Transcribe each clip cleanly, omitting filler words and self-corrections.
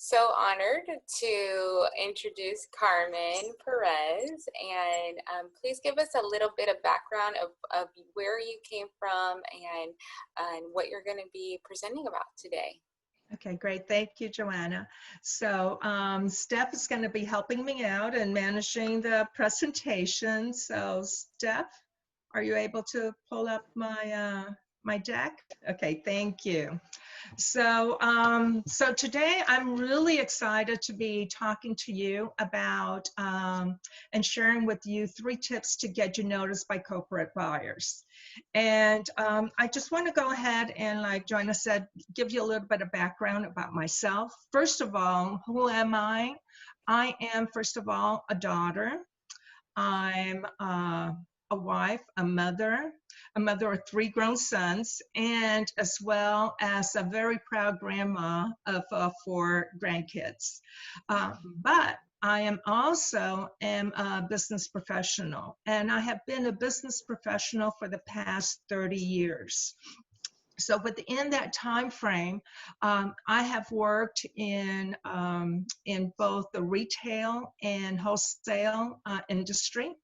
so honored to introduce Carmen Perez, and please give us a little bit of background of where you came from and what you're going to be presenting about today. Okay, great. Thank you, Joanna. So Steph is going to be helping me out and managing the presentation. So Steph, are you able to pull up my my deck? Okay, thank you. So today I'm really excited to be talking to you about and sharing with you 3 tips to get you noticed by corporate buyers. And I just want to go ahead and, like Joanna said, give you a little bit of background about myself. First of all, who am I? I am, first of all, a daughter. I'm a wife, a mother of 3 grown sons, and as well as a very proud grandma of 4 grandkids. But I am also a business professional, and I have been a business professional for the past 30 years. So within that time frame, I have worked in both the retail and wholesale industry.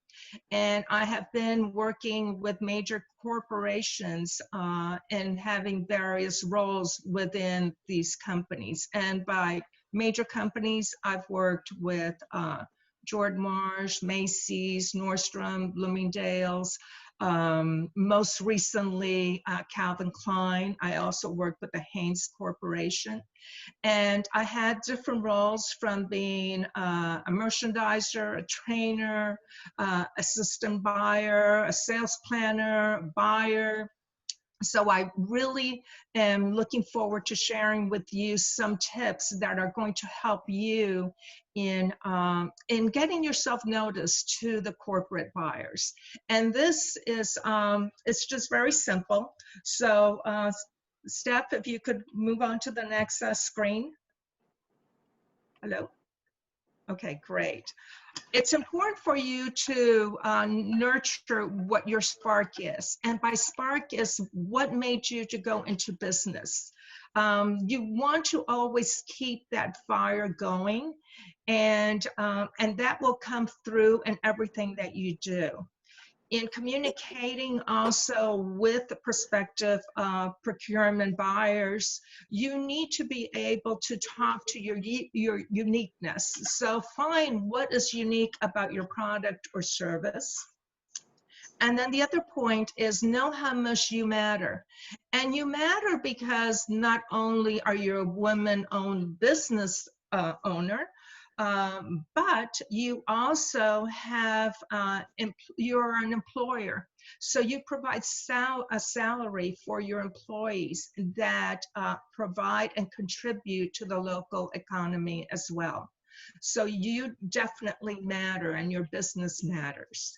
And I have been working with major corporations and having various roles within these companies. And by major companies, I've worked with Jordan Marsh, Macy's, Nordstrom, Bloomingdale's, most recently Calvin Klein. I also worked with the Haynes Corporation. And I had different roles, from being a merchandiser, a trainer, assistant buyer, a sales planner, buyer. So I really am looking forward to sharing with you some tips that are going to help you in getting yourself noticed to the corporate buyers. And this is it's just very simple. So Steph, if you could move on to the next screen. Hello? Okay, great. It's important for you to nurture what your spark is. And by spark is what made you to go into business. You want to always keep that fire going, and that will come through in everything that you do. In communicating also with the prospective procurement buyers, you need to be able to talk to your uniqueness. So find what is unique about your product or service. And then the other point is know how much you matter. And you matter because not only are you a woman-owned business owner, but you also have, you're an employer. So you provide a salary for your employees that provide and contribute to the local economy as well. So you definitely matter, and your business matters.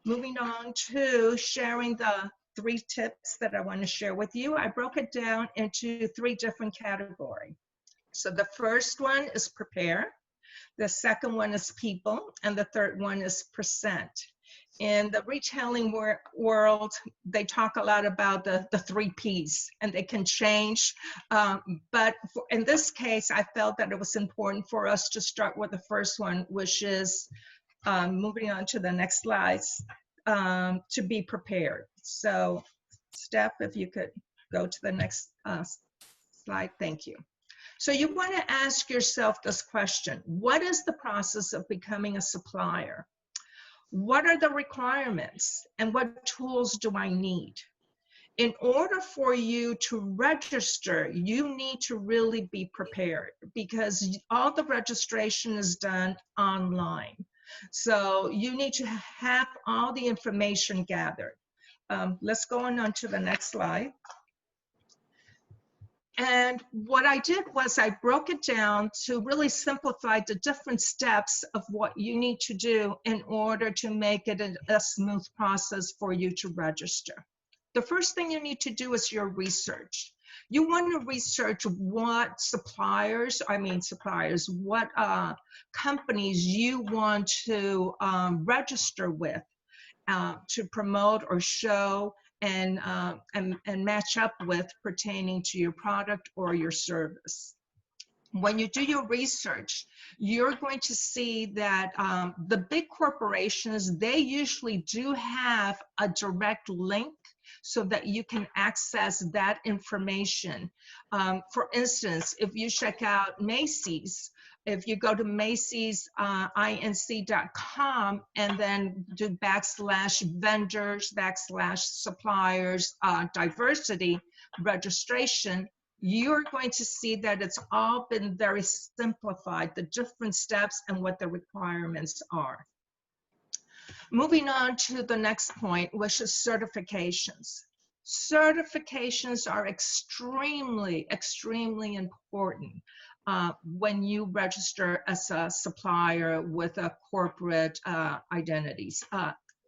Moving on to sharing the 3 tips that I want to share with you. I broke it down into 3 different categories. So the first one is prepare. The second one is people, and the third one is present. In the retailing world, they talk a lot about the 3 Ps, and they can change. But in this case, I felt that it was important for us to start with the first one, which is moving on to the next slides, to be prepared. So, Steph, if you could go to the next slide, thank you. So you want to ask yourself this question: what is the process of becoming a supplier? What are the requirements, and what tools do I need? In order for you to register, you need to really be prepared, because all the registration is done online. So you need to have all the information gathered. Let's go on to the next slide. And what I did was I broke it down to really simplify the different steps of what you need to do in order to make it a smooth process for you to register. The first thing you need to do is your research. You want to research what what companies you want to register with to promote or show and match up with pertaining to your product or your service. when you do your research, you're going to see that the big corporations, they usually do have a direct link so that you can access that information. For instance, if you check out Macy's, if you go to Macy's, inc.com, and then do /vendors, /suppliers, diversity, registration, you're going to see that it's all been very simplified, the different steps and what the requirements are. Moving on to the next point, which is certifications. Certifications are extremely, extremely important when you register as a supplier with a corporate identities.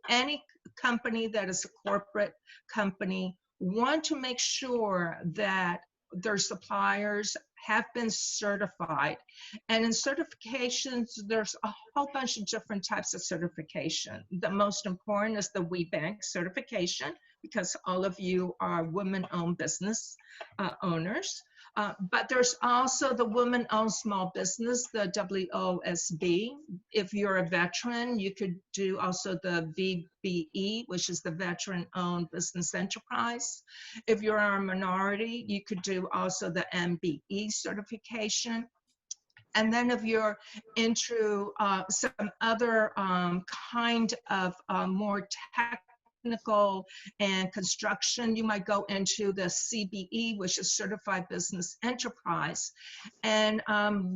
Any company that is a corporate company want to make sure that their suppliers have been certified. And in certifications, there's a whole bunch of different types of certification. The most important is the WBEC certification, because all of you are women-owned business owners. But there's also the women-owned small business, the WOSB. If you're a veteran, you could do also the VBE, which is the Veteran-Owned Business Enterprise. If you're a minority, you could do also the MBE certification. And then if you're into some other kind of more technical and construction, you might go into the CBE, which is Certified Business Enterprise. And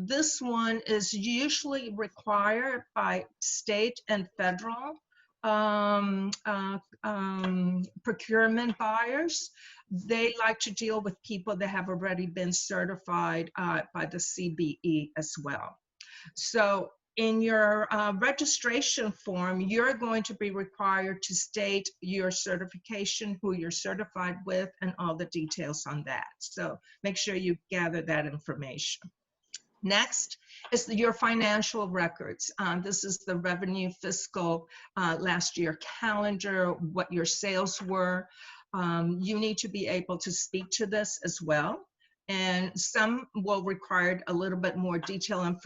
this one is usually required by state and federal procurement buyers. They like to deal with people that have already been certified by the CBE as well. So in your registration form, you're going to be required to state your certification, who you're certified with, and all the details on that. So make sure you gather that information. Next is your financial records. This is the revenue fiscal last year calendar, what your sales were. You need to be able to speak to this as well. And some will require a little bit more detailed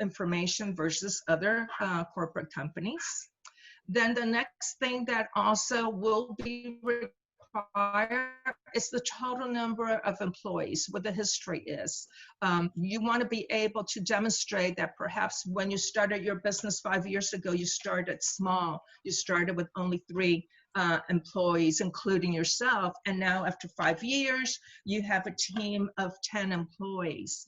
information versus other corporate companies. Then the next thing that also will be required is the total number of employees, what the history is. You want to be able to demonstrate that perhaps when you started your business 5 years ago, you started small. You started with only 3 employees, including yourself. And now after 5 years, you have a team of 10 employees.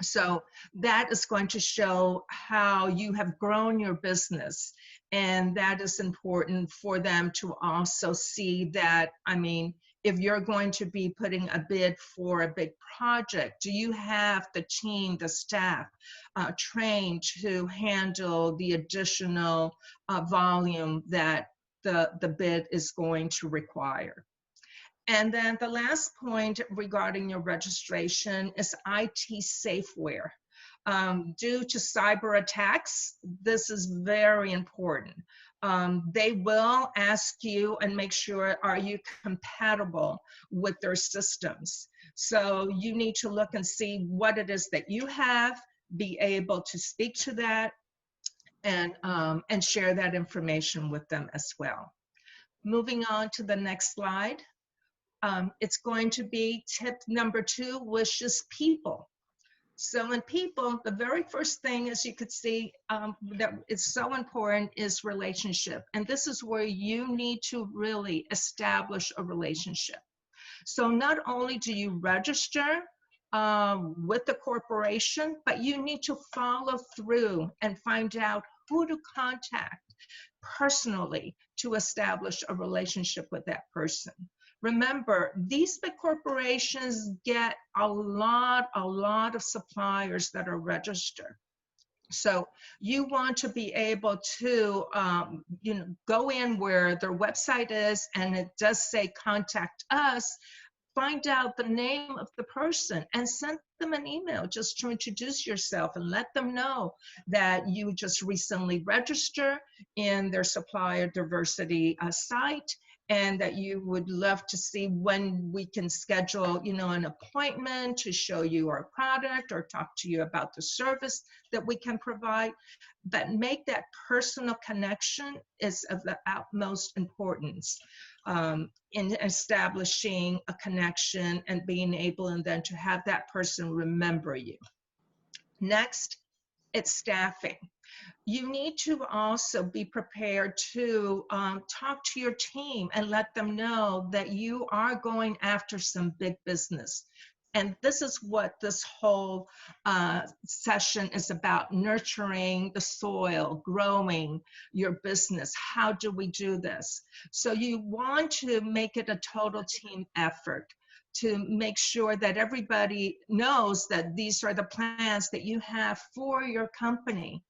So that is going to show how you have grown your business. And that is important for them to also see that, I mean, if you're going to be putting a bid for a big project, do you have the team, the staff trained to handle the additional volume that the bid is going to require? And then the last point regarding your registration is IT safeware. Due to cyber attacks, this is very important. They will ask you and make sure, are you compatible with their systems? So you need to look and see what it is that you have, be able to speak to that, and share that information with them as well. Moving on to the next slide. It's going to be tip number 2, which is people. So in people, the very first thing, as you could see, that is so important is relationship. And this is where you need to really establish a relationship. So not only do you register with the corporation, but you need to follow through and find out who to contact personally to establish a relationship with that person. Remember, these big corporations get a lot of suppliers that are registered. So you want to be able to go in where their website is, and it does say contact us. Find out the name of the person and send them an email just to introduce yourself and let them know that you just recently registered in their supplier diversity site, and that you would love to see when we can schedule, an appointment to show you our product or talk to you about the service that we can provide. But make that personal connection is of the utmost importance in establishing a connection and being able and then to have that person remember you. Next, it's staffing. You need to also be prepared to talk to your team and let them know that you are going after some big business. And this is what this whole session is about: nurturing the soil, growing your business. How do we do this? So you want to make it a total team effort to make sure that everybody knows that these are the plans that you have for your company.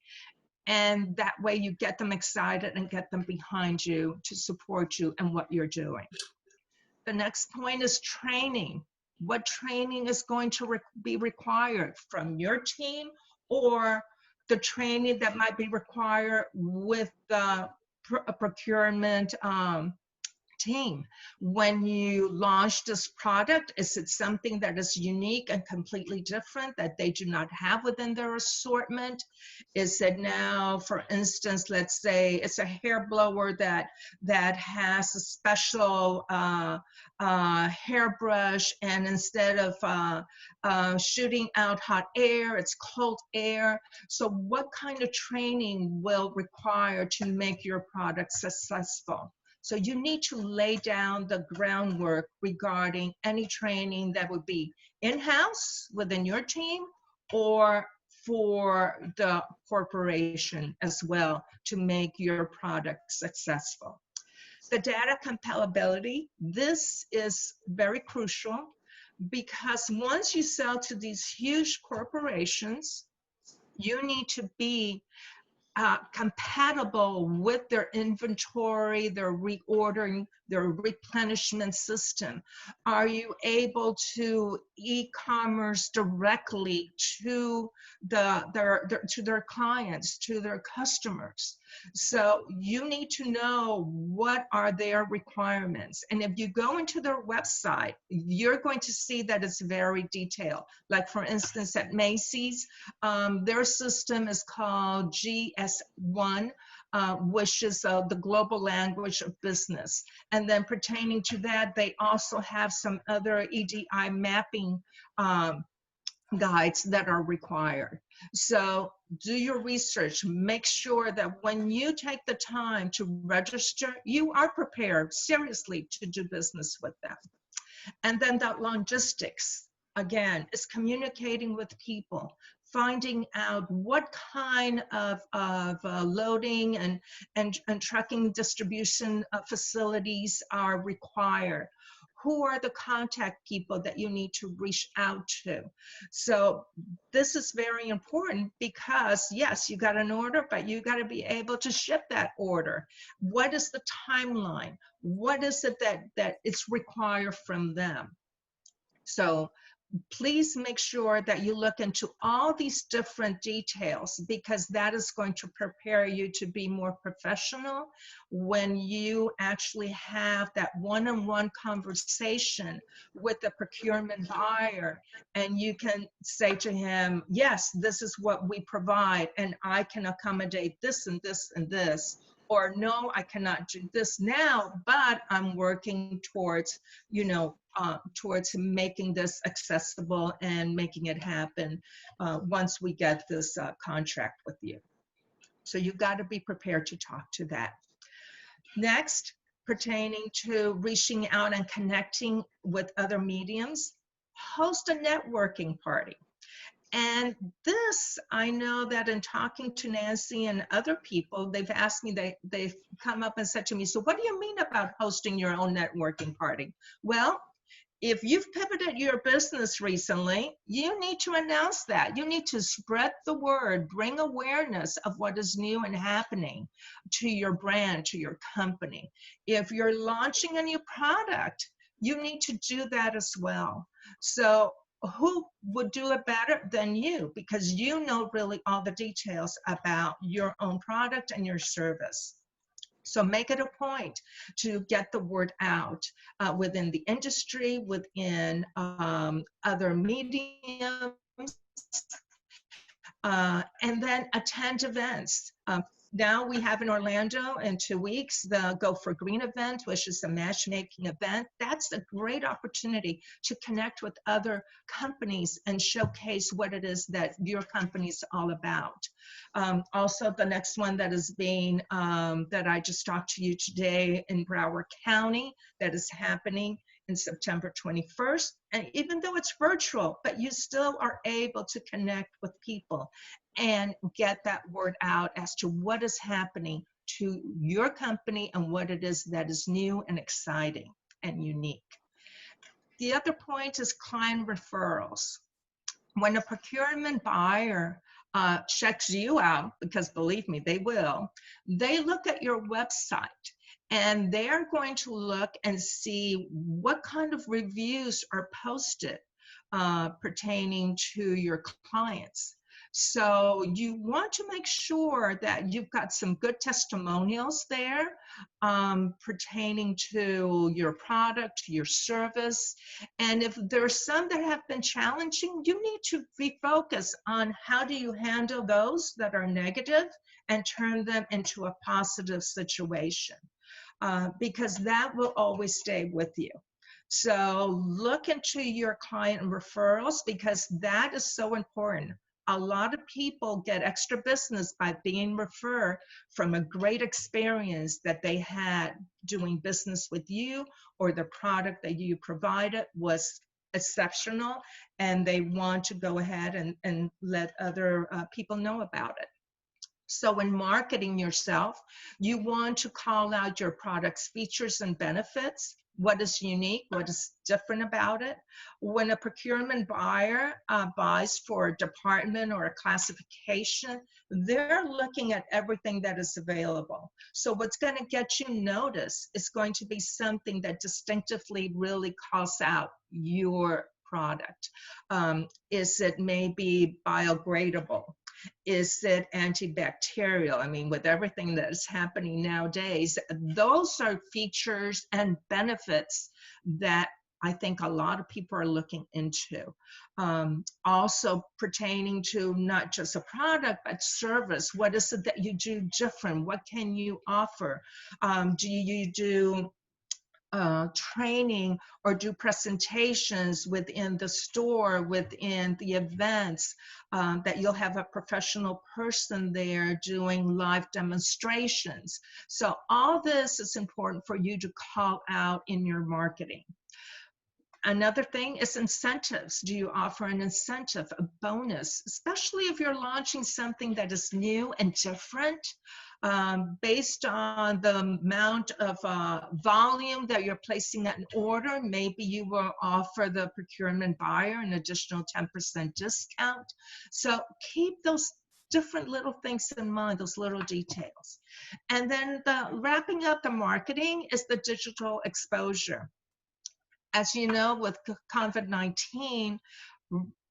And that way you get them excited and get them behind you to support you in what you're doing. The next point is training. What training is going to be required from your team, or the training that might be required with the procurement team? When you launch this product, is it something that is unique and completely different that they do not have within their assortment? Is it now, for instance, let's say it's a hair blower that has a special hairbrush, and instead of shooting out hot air, it's cold air. So what kind of training will require to make your product successful? So you need to lay down the groundwork regarding any training that would be in-house within your team or for the corporation as well to make your product successful. The data compatibility, this is very crucial because once you sell to these huge corporations, you need to be compatible with their inventory, their reordering, their replenishment system. Are you able to e-commerce directly to their clients, to their customers? So you need to know what are their requirements. And if you go into their website, you're going to see that it's very detailed. Like for instance, at Macy's, their system is called GS1, which is the global language of business. And then pertaining to that, they also have some other EDI mapping guides that are required. So do your research. Make sure that when you take the time to register, you are prepared seriously to do business with them. And then that logistics, again, is communicating with people, finding out what kind of loading and trucking distribution facilities are required. Who are the contact people that you need to reach out to? So this is very important because yes, you got an order, but you got to be able to ship that order. What is the timeline? What is it that it's required from them? So please make sure that you look into all these different details because that is going to prepare you to be more professional when you actually have that one-on-one conversation with the procurement buyer, and you can say to him, yes, this is what we provide and I can accommodate this and this and this. Or no, I cannot do this now, but I'm working towards, towards making this accessible and making it happen once we get this contract with you. So you've got to be prepared to talk to that. Next, pertaining to reaching out and connecting with other mediums, host a networking party. And this, I know that in talking to Nancy and other people, they've asked me, they've come up and said to me, so what do you mean about hosting your own networking party? Well, if you've pivoted your business recently, you need to announce that. You need to spread the word, bring awareness of what is new and happening to your brand, to your company. If you're launching a new product, you need to do that as well. So who would do it better than you? Because you know really all the details about your own product and your service. So make it a point to get the word out within the industry, within other mediums, and then attend events. Now we have in Orlando in 2 weeks the Go for Green event, which is a matchmaking event. That's a great opportunity to connect with other companies and showcase what it is that your company is all about. Also, the next one that is being, that I just talked to you today in Broward County, that is happening in September 21st. And even though it's virtual, but you still are able to connect with people and get that word out as to what is happening to your company and what it is that is new and exciting and unique. The other point is client referrals. When a procurement buyer checks you out, because believe me, they will, they look at your website and they're going to look and see what kind of reviews are posted pertaining to your clients. So you want to make sure that you've got some good testimonials there pertaining to your product, your service. And if there's some that have been challenging, you need to refocus on how do you handle those that are negative and turn them into a positive situation, because that will always stay with you. So look into your client referrals, because that is so important. A lot of people get extra business by being referred from a great experience that they had doing business with you, or the product that you provided was exceptional, and they want to go ahead and let other people know about it. So when marketing yourself, you want to call out your product's features and benefits. What is unique? What is different about it? When a procurement buyer buys for a department or a classification, they're looking at everything that is available. So what's going to get you noticed is going to be something that distinctively really calls out your product. Is it maybe biodegradable? Is it antibacterial? I mean, with everything that is happening nowadays, those are features and benefits that I think a lot of people are looking into. Also pertaining to not just a product, but service. What is it that you do different? What can you offer? Do you do training or do presentations within the store, within the events, that you'll have a professional person there doing live demonstrations. So all this is important for you to call out in your marketing. Another thing is incentives. Do you offer an incentive, a bonus, especially if you're launching something that is new and different? Based on the amount of volume that you're placing an order, maybe you will offer the procurement buyer an additional 10% discount. So keep those different little things in mind, those little details. And then wrapping up the marketing is the digital exposure. As you know, with COVID-19,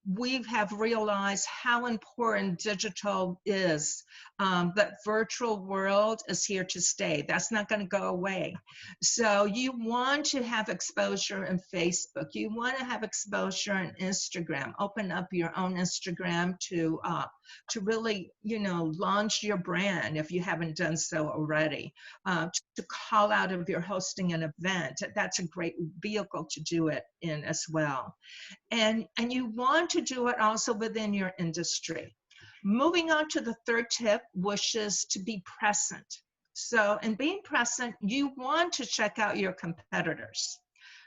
we have realized how important digital is. That virtual world is here to stay. That's not going to go away. So you want to have exposure in Facebook. You want to have exposure in Instagram. Open up your own Instagram to really, launch your brand if you haven't done so already. To call out if you're hosting an event. That's a great vehicle to do it in as well. And you want to do it also within your industry. Moving on to the third tip, which is to be present. So in being present, you want to check out your competitors.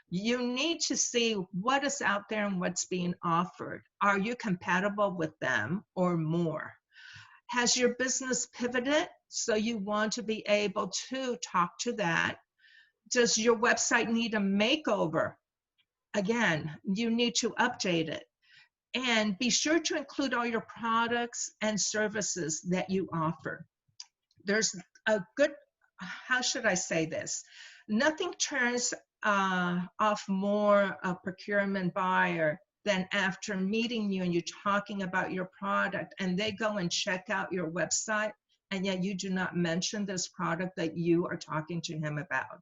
You need to see what is out there and what's being offered. Are you compatible with them or more? Has your business pivoted? So you want to be able to talk to that. Does your website need a makeover? Again, you need to update it. And be sure to include all your products and services that you offer. There's a good, how should I say this? Nothing turns off more a procurement buyer than after meeting you and you're talking about your product and they go and check out your website and yet you do not mention this product that you are talking to him about.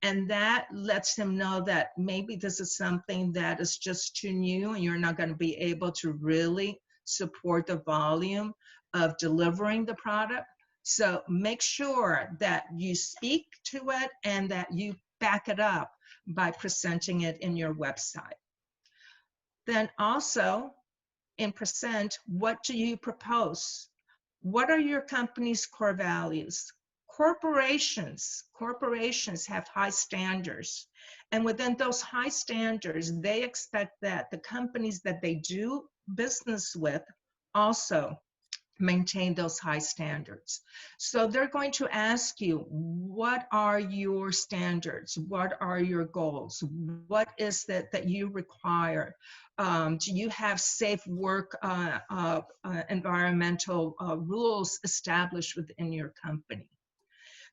And that lets him know that maybe this is something that is just too new and you're not going to be able to really support the volume of delivering the product. So make sure that you speak to it and that you back it up by presenting it in your website. Then also in present, what do you propose? What are your company's core values? Corporations have high standards. And within those high standards, they expect that the companies that they do business with also maintain those high standards. So they're going to ask you, what are your standards? What are your goals? What is it that you require? Do you have safe work environmental rules established within your company?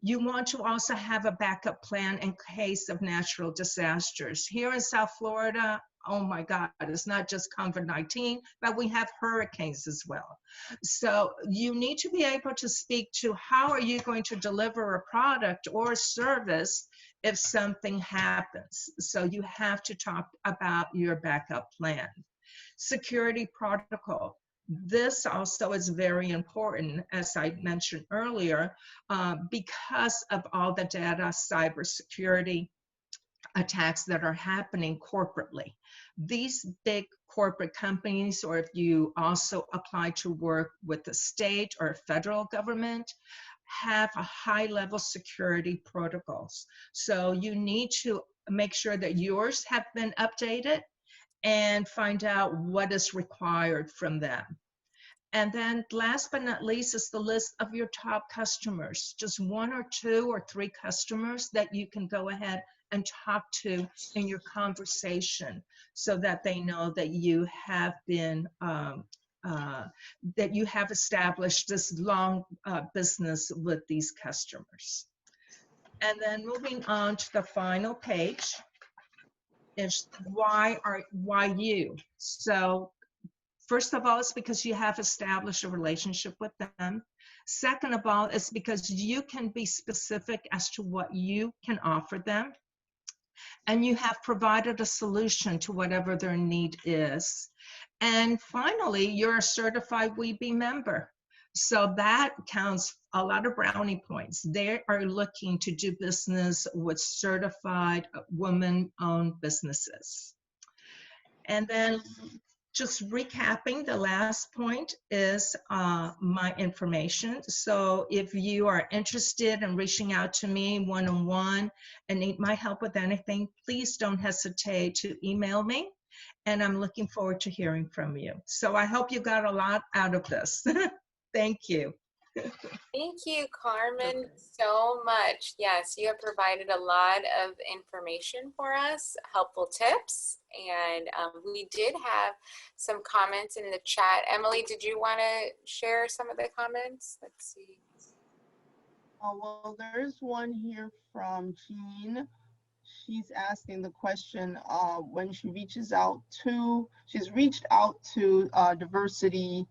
You want to also have a backup plan in case of natural disasters. Here in South Florida, oh my God, it's not just COVID-19, but we have hurricanes as well. So you need to be able to speak to how are you going to deliver a product or a service if something happens. So you have to talk about your backup plan. Security protocol. This also is very important, as I mentioned earlier, because of all the data cybersecurity attacks that are happening corporately. These big corporate companies, or if you also apply to work with the state or federal government, have a high-level security protocols. So you need to make sure that yours have been updated and find out what is required from them. And then last but not least is the list of your top customers, just 1 or 2 or 3 customers that you can go ahead and talk to in your conversation so that they know that you have been, that you have established this long business with these customers. And then moving on to the final page is why you? So first of all, it's because you have established a relationship with them. Second of all, it's because you can be specific as to what you can offer them. And you have provided a solution to whatever their need is. And finally, you're a certified WBEC member. So that counts a lot of brownie points. They are looking to do business with certified women-owned businesses. And then just recapping, the last point is my information. So if you are interested in reaching out to me one-on-one and need my help with anything, please don't hesitate to email me. And I'm looking forward to hearing from you. So I hope you got a lot out of this. Thank you. Thank you, Carmen, so much. Yes, you have provided a lot of information for us, helpful tips, and we did have some comments in the chat. Emily, did you want to share some of the comments? Let's see. Well, there's one here from Jean. She's asking the question when she reaches out to, she's reached out to diversity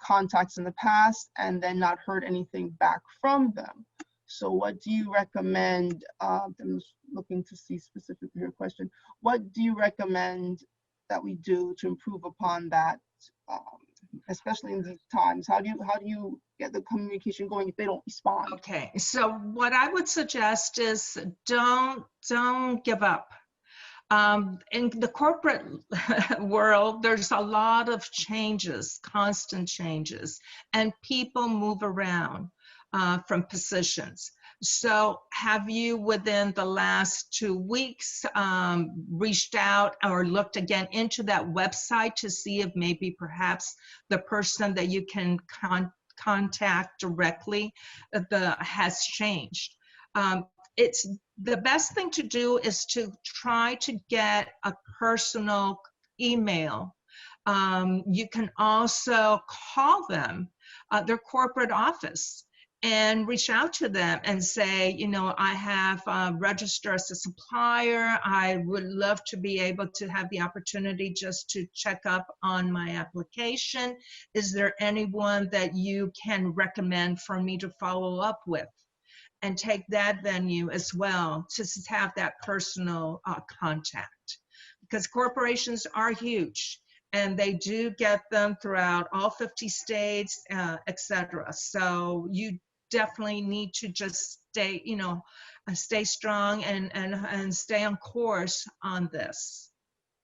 contacts in the past and then not heard anything back from them. So what do you recommend, I'm looking to see specifically your question, what do you recommend that we do to improve upon that, especially in these times? How do you get the communication going if they don't respond? Okay, so what I would suggest is don't give up. In the corporate world, there's a lot of changes, constant changes, and people move around from positions. So have you, within the last 2 weeks, reached out or looked again into that website to see if maybe perhaps the person that you can contact directly has changed? It's the best thing to do is to try to get a personal email. You can also call them, their corporate office, and reach out to them and say, you know, I have registered as a supplier. I would love to be able to have the opportunity just to check up on my application. Is there anyone that you can recommend for me to follow up with? And take that venue as well to have that personal contact, because corporations are huge and they do get them throughout all 50 states, etc. So you definitely need to just stay, you know, stay strong and stay on course on this.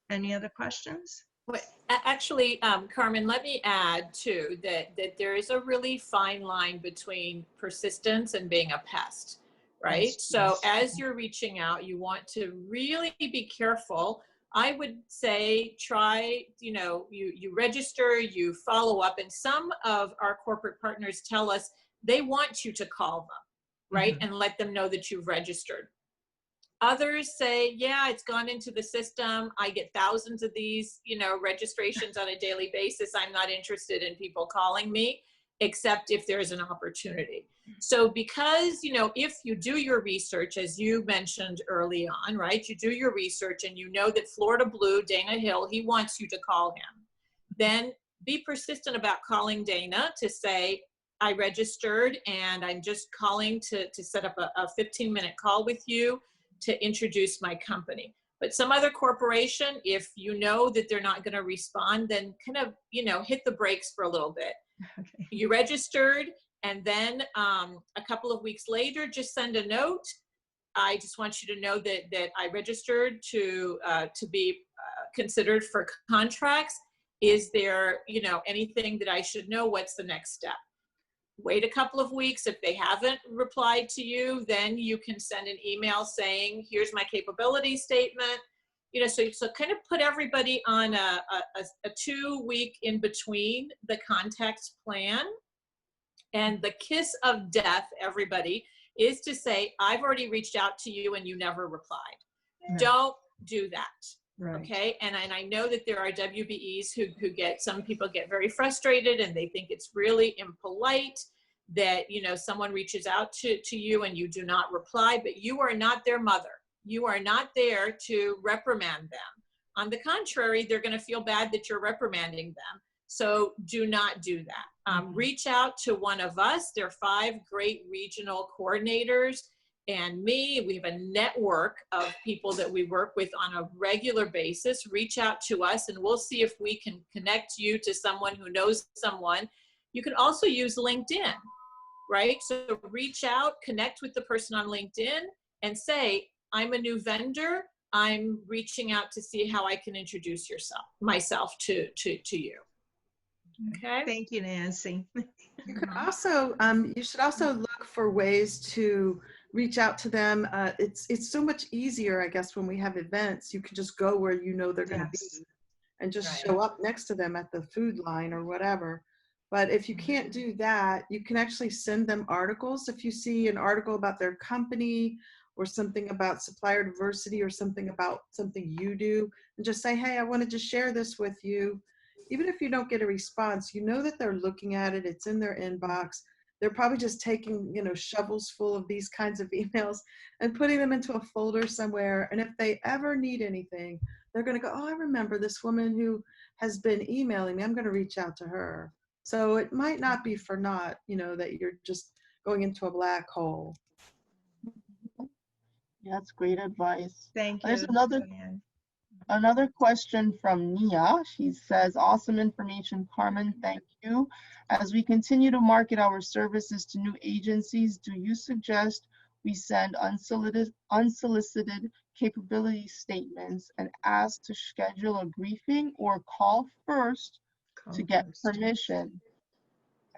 Any other questions? Well, actually, Carmen, let me add too that there is a really fine line between persistence and being a pest, right? Yes, So yes. as you're reaching out, you want to really be careful. I would say try, you know, you register, you follow up, and some of our corporate partners tell us they want you to call them, right? Mm-hmm. And let them know that you've registered. Others say, yeah, it's gone into the system. I get thousands of these, you know, registrations on a daily basis. I'm not interested in people calling me, except if there's an opportunity. So because, you know, if you do your research, as you mentioned early on, right, you do your research and you know that Florida Blue, Dana Hill, he wants you to call him, then be persistent about calling Dana to say, I registered and I'm just calling to set up a 15-minute call with you to introduce my company. But some other corporation, if you know that they're not going to respond, then kind of, you know, hit the brakes for a little bit. Okay. You registered, and then a couple of weeks later, just send a note. I just want you to know that I registered to be considered for contracts. Is there, you know, anything that I should know? What's the next step? Wait a couple of weeks. If they haven't replied to you, then you can send an email saying, here's my capability statement. You know, so kind of put everybody on a 2-week in between the contact plan. And the kiss of death, everybody, is to say, I've already reached out to you and you never replied. No. Don't do that. Right. Okay. And I know that there are WBEs who get, some people get very frustrated and they think it's really impolite that, you know, someone reaches out to you and you do not reply, but you are not their mother. You are not there to reprimand them. On the contrary, they're going to feel bad that you're reprimanding them. So do not do that. Reach out to one of us. There are 5 great regional coordinators and me. We have a network of people that we work with on a regular basis. Reach out to us and we'll see if we can connect you to someone who knows someone. You can also use LinkedIn, right? So reach out, connect with the person on LinkedIn and say, I'm a new vendor. I'm reaching out to see how I can introduce myself to you. Okay. Thank you, Nancy. You could also, you should also look for ways to reach out to them. It's so much easier, I guess, when we have events. You can just go where you know they're going to be and just show up next to them at the food line or whatever. But if you can't do that, you can actually send them articles. If you see an article about their company or something about supplier diversity or something about something you do, and just say, hey, I wanted to share this with you. Even if you don't get a response, you know that they're looking at it, it's in their inbox. They're probably just taking, you know, shovels full of these kinds of emails and putting them into a folder somewhere. And if they ever need anything, they're going to go, oh, I remember this woman who has been emailing me. I'm going to reach out to her. So it might not be for naught, you know, that you're just going into a black hole. Yeah, that's great advice. Thank you. There's Diane. another question from Nia. She says, awesome information, Carmen. Thank you. As we continue to market our services to new agencies, do you suggest we send unsolicited capability statements and ask to schedule a briefing or call first to get permission?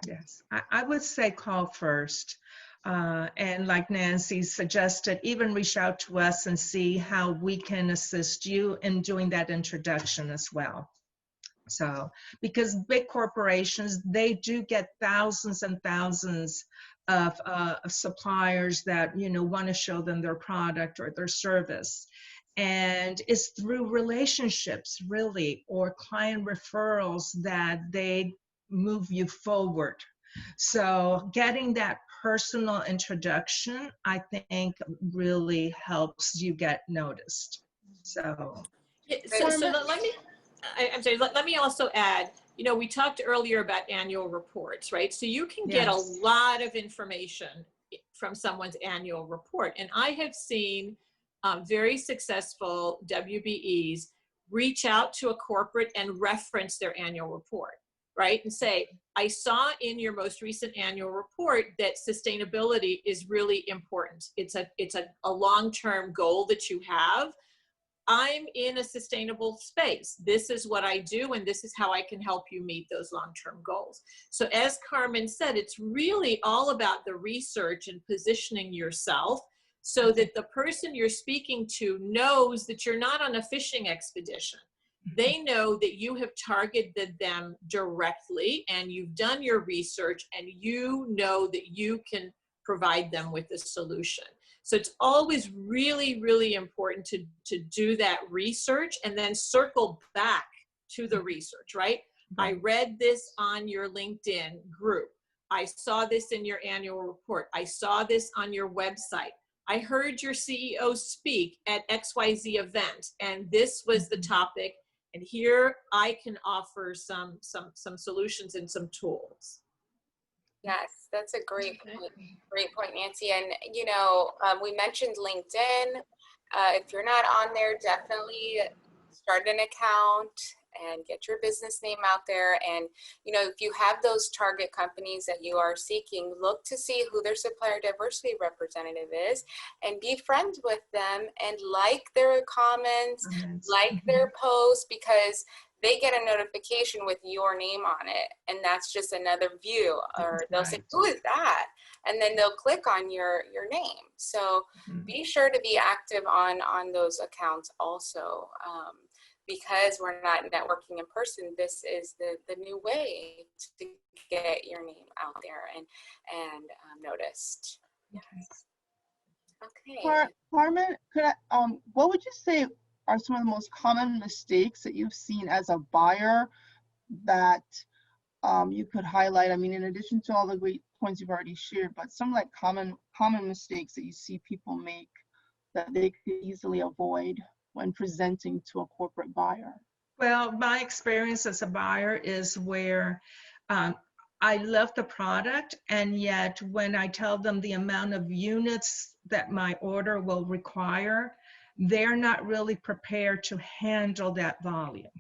Yes, I would say call first. And like Nancy suggested, even reach out to us and see how we can assist you in doing that introduction as well. So, because big corporations, they do get thousands and thousands of suppliers that, you know, want to show them their product or their service. And it's through relationships, really, or client referrals that they move you forward. So getting that personal introduction, I think, really helps you get noticed. So, Yeah, so let me, I'm sorry, let me also add, you know, we talked earlier about annual reports, right? So you can get a yes. lot of information from someone's annual report. And I have seen very successful WBEs reach out to a corporate and reference their annual report, right? And say, I saw in your most recent annual report that sustainability is really important. It's a long-term goal that you have. I'm in a sustainable space. This is what I do, and this is how I can help you meet those long-term goals. So as Carmen said, it's really all about the research and positioning yourself so that the person you're speaking to knows that you're not on a fishing expedition. They know that you have targeted them directly and you've done your research and you know that you can provide them with a solution. So it's always really, really important to do that research and then circle back to the research, right? I read this on your LinkedIn group. I saw this in your annual report. I saw this on your website. I heard your CEO speak at XYZ event, and this was the topic. And here I can offer some solutions and some tools. Yes, that's a great point, Nancy. And, you know, we mentioned LinkedIn. If you're not on there, definitely start an account and get your business name out there. And, you know, if you have those target companies that you are seeking, look to see who their supplier diversity representative is and be friends with them and like their comments, like their posts, because they get a notification with your name on it, and that's just another view. Or they'll say, who is that? And then they'll click on your name. So be sure to be active on those accounts also, because we're not networking in person. This is the new way to get your name out there and noticed. Yes. Okay. Carmen, what would you say are some of the most common mistakes that you've seen as a buyer that you could highlight? I mean, in addition to all the great points you've already shared, but some like common mistakes that you see people make that they could easily avoid when presenting to a corporate buyer? Well, my experience as a buyer is where I love the product, and yet when I tell them the amount of units that my order will require, they're not really prepared to handle that volume.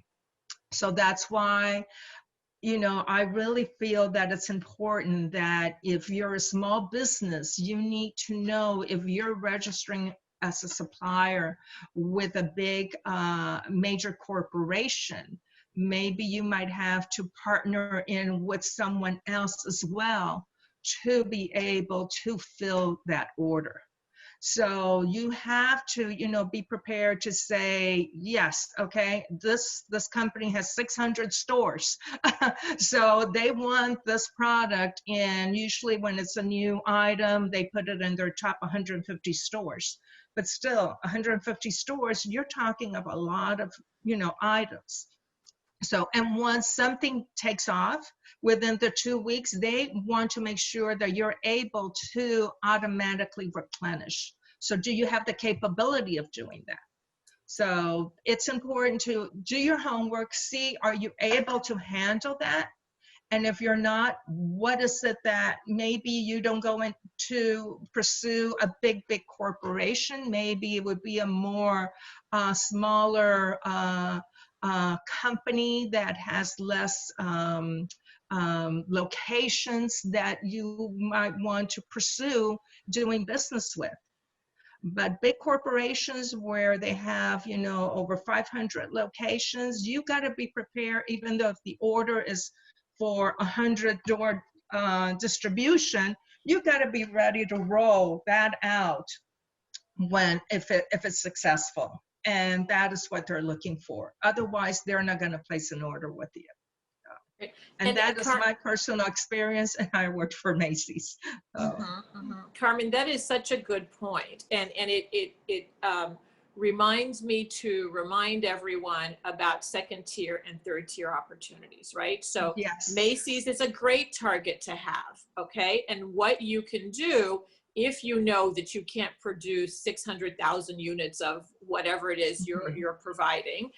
So that's why, you know, I really feel that it's important that if you're a small business, you need to know if you're registering as a supplier with a big major corporation. Maybe you might have to partner in with someone else as well to be able to fill that order. So you have to, you know, be prepared to say, yes, okay, this company has 600 stores. So they want this product, and usually when it's a new item, they put it in their top 150 stores. But still, 150 stores, you're talking of a lot of, you know, items. So, and once something takes off within the 2 weeks, they want to make sure that you're able to automatically replenish. So do you have the capability of doing that? So it's important to do your homework, see, are you able to handle that? And if you're not, what is it that maybe you don't go in to pursue a big corporation? Maybe it would be a more smaller company that has less locations that you might want to pursue doing business with. But big corporations where they have, you know, over 500 locations, you got to be prepared, even though if the order is for 100 door distribution, you got to be ready to roll that out if it's successful. And that is what they're looking for. Otherwise, they're not going to place an order with you. And that is my personal experience, and I worked for Macy's. So. Carmen, that is such a good point. And it reminds me to remind everyone about second tier and third tier opportunities, right? So Yes. Macy's is a great target to have, okay? And what you can do if you know that you can't produce 600,000 units of whatever it is you're providing,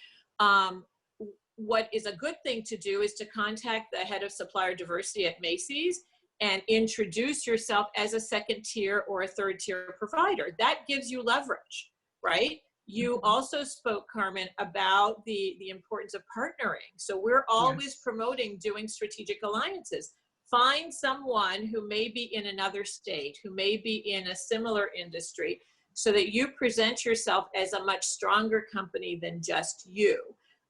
what is a good thing to do is to contact the head of supplier diversity at Macy's and introduce yourself as a second tier or a third tier provider. That gives you leverage, right? You also spoke, Carmen, about the importance of partnering. So we're always promoting doing strategic alliances. Find someone who may be in another state, who may be in a similar industry, so that you present yourself as a much stronger company than just you.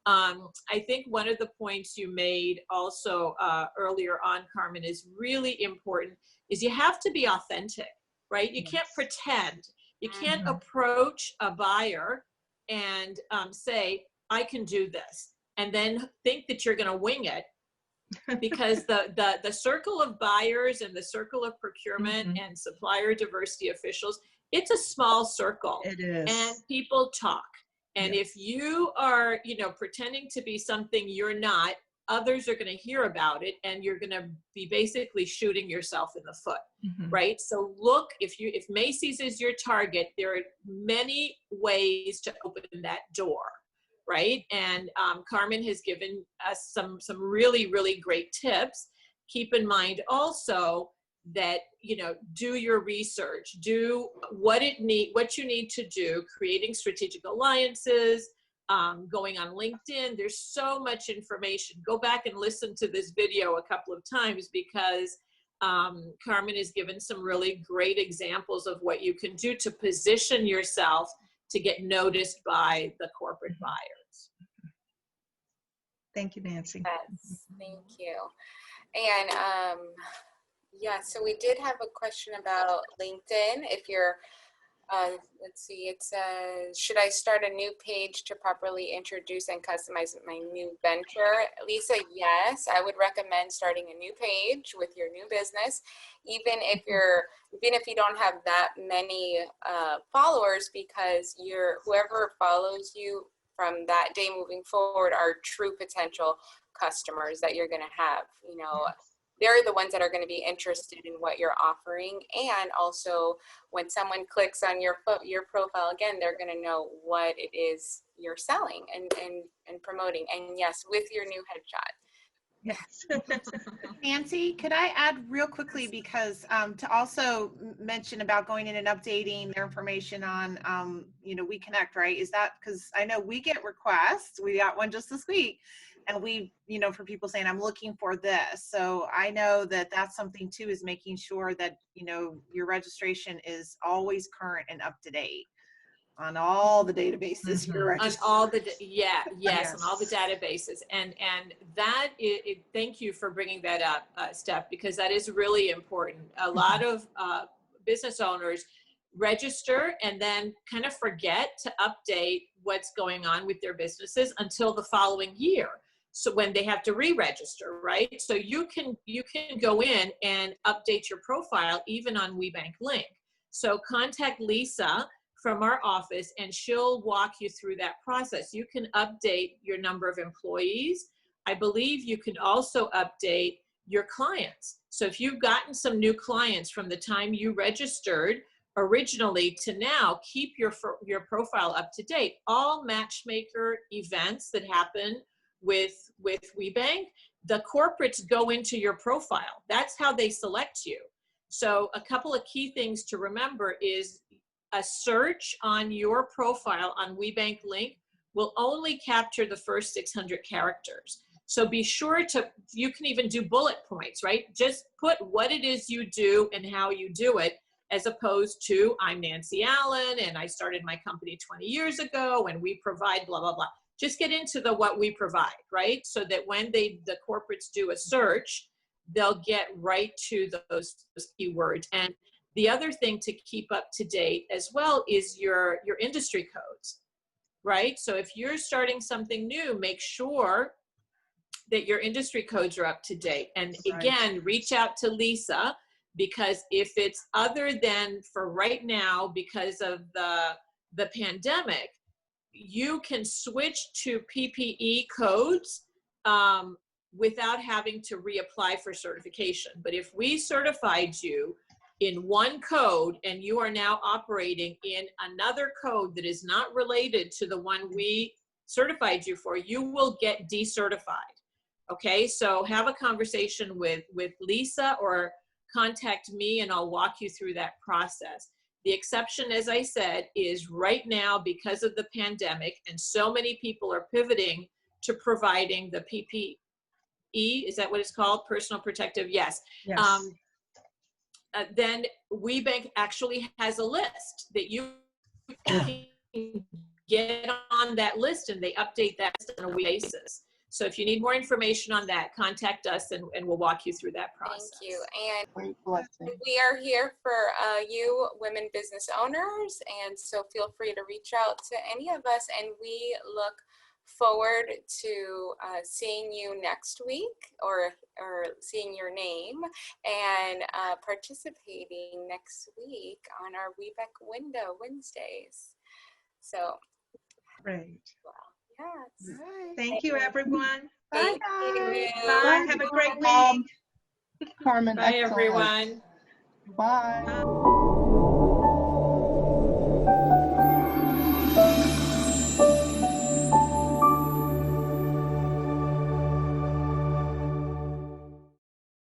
I think one of the points you made also earlier on, Carmen, is really important, is you have to be authentic, right? You can't pretend. You can't approach a buyer and say, I can do this, and then think that you're going to wing it, because the circle of buyers and the circle of procurement and supplier diversity officials, it's a small circle. It is. And people talk. And if you are, pretending to be something you're not, others are going to hear about it, and you're going to be basically shooting yourself in the foot, right? So look, if Macy's is your target, there are many ways to open that door, right? And Carmen has given us some really, really great tips. Keep in mind also that, do your research, do what you need to do, creating strategic alliances, going on LinkedIn. There's so much information. Go back and listen to this video a couple of times, because Carmen has given some really great examples of what you can do to position yourself to get noticed by the corporate buyers. Thank you, Nancy. Yes, thank you. And yeah, so we did have a question about LinkedIn. If you're, let's see, it says, should I start a new page to properly introduce and customize my new venture? Lisa, yes, I would recommend starting a new page with your new business, even if you don't have that many followers, because whoever follows you from that day moving forward are true potential customers that you're going to have. They're the ones that are going to be interested in what you're offering. And also when someone clicks on your profile again, they're going to know what it is you're selling and promoting. And yes, with your new headshot. Yes. Nancy, could I add real quickly, because to also mention about going in and updating their information on, We Connect, right? Is that, because I know we get requests, we got one just this week, and we, for people saying, I'm looking for this. So I know that that's something too, is making sure that, your registration is always current and up to date on all the databases you're registered. On all the, yes, on all the databases. And that is, thank you for bringing that up, Steph, because that is really important. A lot of business owners register and then kind of forget to update what's going on with their businesses until the following year. So when they have to re-register, right? So you can go in and update your profile even on WBEC Link. So contact Lisa from our office and she'll walk you through that process. You can update your number of employees. I believe you can also update your clients. So if you've gotten some new clients from the time you registered originally to now, keep your profile up to date. All matchmaker events that happen with WBEC, the corporates go into your profile. That's how they select you. So a couple of key things to remember is a search on your profile on WBEC Link will only capture the first 600 characters. So be sure you can even do bullet points, right? Just put what it is you do and how you do it, as opposed to, I'm Nancy Allen and I started my company 20 years ago and we provide blah, blah, blah. Just get into the what we provide, right? So that when the corporates do a search, they'll get right to those keywords. And the other thing to keep up to date as well is your industry codes, right? So if you're starting something new, make sure that your industry codes are up to date. And again, reach out to Lisa, because if it's other than for right now, because of the pandemic, you can switch to PPE codes without having to reapply for certification. But if we certified you in one code and you are now operating in another code that is not related to the one we certified you for, you will get decertified. Okay, so have a conversation with Lisa or contact me and I'll walk you through that process. The exception, as I said, is right now because of the pandemic and so many people are pivoting to providing the PPE, is that what it's called? Personal protective, yes. Yes. Then WBEC actually has a list that you can get on that list, and they update that on a weekly basis. So if you need more information on that, contact us and we'll walk you through that process. Thank you. And Great blessing. we are here for you women business owners, and so feel free to reach out to any of us, and we look forward to seeing you next week or seeing your name and participating next week on our WBEC window Wednesdays. So Great. yes. Thank you, everyone. Thank you. Bye. Have a great week. Carmen, Bye, excellent. everyone. Bye.